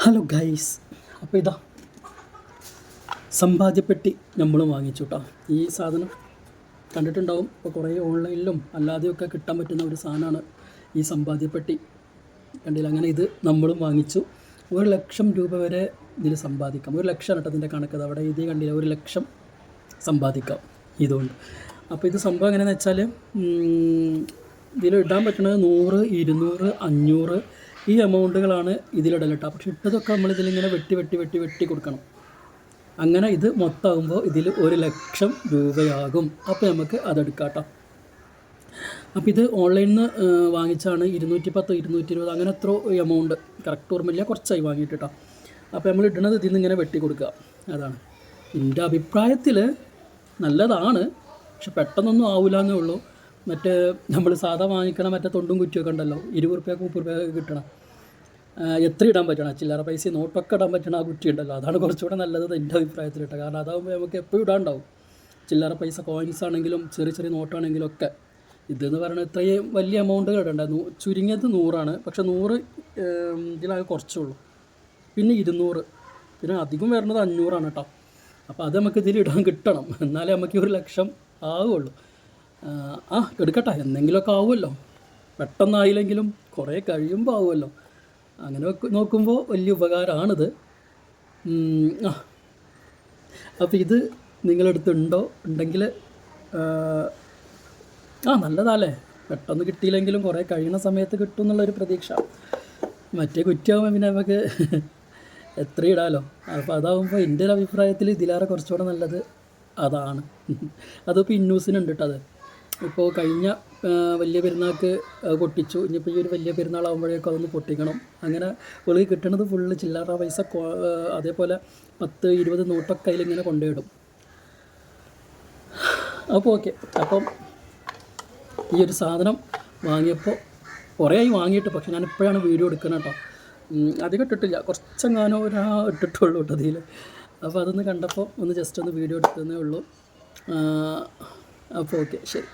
Hello guys, അപ്പോൾ ഇതാ സമ്പാദ്യപ്പെട്ടി നമ്മളും വാങ്ങിച്ചു കേട്ടോ. ഈ സാധനം കണ്ടിട്ടുണ്ടാവും, ഇപ്പോൾ കുറേ ഓൺലൈനിലും അല്ലാതെയൊക്കെ കിട്ടാൻ പറ്റുന്ന ഒരു സാധനമാണ് ഈ സമ്പാദ്യപ്പെട്ടി. കണ്ടില്ല? അങ്ങനെ ഇത് നമ്മളും വാങ്ങിച്ചു. 1,00,000 രൂപ വരെ ഇതിൽ സമ്പാദിക്കാം. 1,00,000 കേട്ടോ ഇതിൻ്റെ കണക്കത്. അവിടെ ഇത് കണ്ടില്ല, 1,00,000 സമ്പാദിക്കാം ഇതുകൊണ്ട്. അപ്പോൾ ഇത് സംഭവം എങ്ങനെയാണെന്ന് വെച്ചാൽ, ഇതിൽ ഇടാൻ പറ്റുന്നത് 100, 200, 500 ഈ എമൗണ്ടുകളാണ് ഇതിലിടൽ കേട്ടോ. പക്ഷെ ഇട്ടതൊക്കെ നമ്മളിതിലിങ്ങനെ വെട്ടി കൊടുക്കണം. അങ്ങനെ ഇത് മൊത്തമാകുമ്പോൾ ഇതിൽ 1,00,000 രൂപയാകും. അപ്പോൾ നമുക്ക് അതെടുക്കാം കേട്ടോ. അപ്പോൾ ഇത് ഓൺലൈനിൽ നിന്ന് വാങ്ങിച്ചാണ്. 210, 220 അങ്ങനെ എത്രയോ എമൗണ്ട് കറക്റ്റ് ഓർമ്മയില്ല, കുറച്ചായി വാങ്ങിയിട്ട് കേട്ടോ. അപ്പോൾ നമ്മൾ ഇടുന്നത് ഇതിൽ നിന്ന് ഇങ്ങനെ വെട്ടി കൊടുക്കുക. അതാണ് എൻ്റെ അഭിപ്രായത്തിൽ നല്ലതാണ്. പക്ഷെ പെട്ടെന്നൊന്നും ആവില്ല എന്നേ ഉള്ളൂ. മറ്റേ നമ്മൾ സാധാ വാങ്ങിക്കണം മറ്റേ തൊണ്ടും കുറ്റിയൊക്കെ ഉണ്ടല്ലോ, 20 രൂപയ്ക്ക് 30 രൂപയ്ക്ക് കിട്ടണം. എത്ര ഇടാൻ പറ്റണം, ചില്ലറ പൈസ നോട്ടൊക്കെ ഇടാൻ പറ്റണം ആ കുറ്റി ഉണ്ടല്ലോ. അതാണ് കുറച്ചുകൂടെ നല്ലത് എൻ്റെ അഭിപ്രായത്തിൽ കേട്ടോ. കാരണം അതാകുമ്പോൾ നമുക്ക് എപ്പോഴും ഇടാണ്ടാവും. ചില്ലറ പൈസ കോയിൻസ് ആണെങ്കിലും ചെറിയ നോട്ടാണെങ്കിലും ഒക്കെ. ഇതെന്ന് പറയുന്നത് ഇത്രയും വലിയ എമൗണ്ടുകൾ ഇടണ്ട. ചുരുങ്ങിയത് 100 പക്ഷെ 100 ഇതിലാകെ കുറച്ചുള്ളൂ. പിന്നെ 200, പിന്നെ അധികം വരുന്നത് 500 കേട്ടോ. അപ്പോൾ അത് നമുക്ക് ഇതിൽ ഇടാൻ കിട്ടണം, എന്നാലേ നമുക്ക് 1,00,000 ആവുള്ളൂ. എടുക്കട്ടെ, എന്തെങ്കിലുമൊക്കെ ആവുമല്ലോ. പെട്ടെന്നായില്ലെങ്കിലും കുറേ കഴിയുമ്പോൾ ആവുമല്ലോ. അങ്ങനെ നോക്കുമ്പോൾ വലിയ ഉപകാരമാണിത്. അപ്പോൾ ഇത് നിങ്ങളടുത്തുണ്ടോ? ഉണ്ടെങ്കിൽ നല്ലതല്ലേ. പെട്ടെന്ന് കിട്ടിയില്ലെങ്കിലും കുറേ കഴിയുന്ന സമയത്ത് കിട്ടും എന്നുള്ളൊരു പ്രതീക്ഷ. മറ്റേ കുറ്റിയാകുമ്പോൾ പിന്നെ നമുക്ക് എത്ര ഇടാമല്ലോ. അപ്പോൾ അതാകുമ്പോൾ എൻ്റെ ഒരു അഭിപ്രായത്തിൽ ഇതിലേറെ കുറച്ചുകൂടെ നല്ലത് അതാണ്. അതിപ്പോൾ ഇന്നൂസിനുണ്ട് കേട്ടോ. അത് ഇപ്പോൾ കഴിഞ്ഞ വലിയ പെരുന്നാൾക്ക് പൊട്ടിച്ചു. ഇനിയിപ്പോൾ ഈ ഒരു വലിയ പെരുന്നാളാകുമ്പോഴേക്കും അതൊന്ന് പൊട്ടിക്കണം. അങ്ങനെ വെളിയിൽ കിട്ടുന്നത് ഫുള്ള് ചില്ലറ പൈസ, അതേപോലെ 10, 20 നോട്ടൊക്കെ അതിലിങ്ങനെ കൊണ്ടുപോയിടും. അപ്പോൾ ഓക്കെ. അപ്പം ഈ ഒരു സാധനം വാങ്ങിയപ്പോൾ കുറേ ആയി വാങ്ങിയിട്ട്, പക്ഷെ ഞാൻ ഇപ്പോഴാണ് വീഡിയോ എടുക്കുന്നത് കേട്ടോ. അധികം ഇട്ടിട്ടില്ല, കുറച്ചെങ്ങാനോ ഇട്ടിട്ടുള്ളൂ കേട്ടോ അതിൽ. അപ്പോൾ അതൊന്ന് കണ്ടപ്പോൾ ഒന്ന് ജസ്റ്റ് ഒന്ന് വീഡിയോ എടുത്തതേ ഉള്ളൂ. അപ്പോൾ ഓക്കെ, ശരി.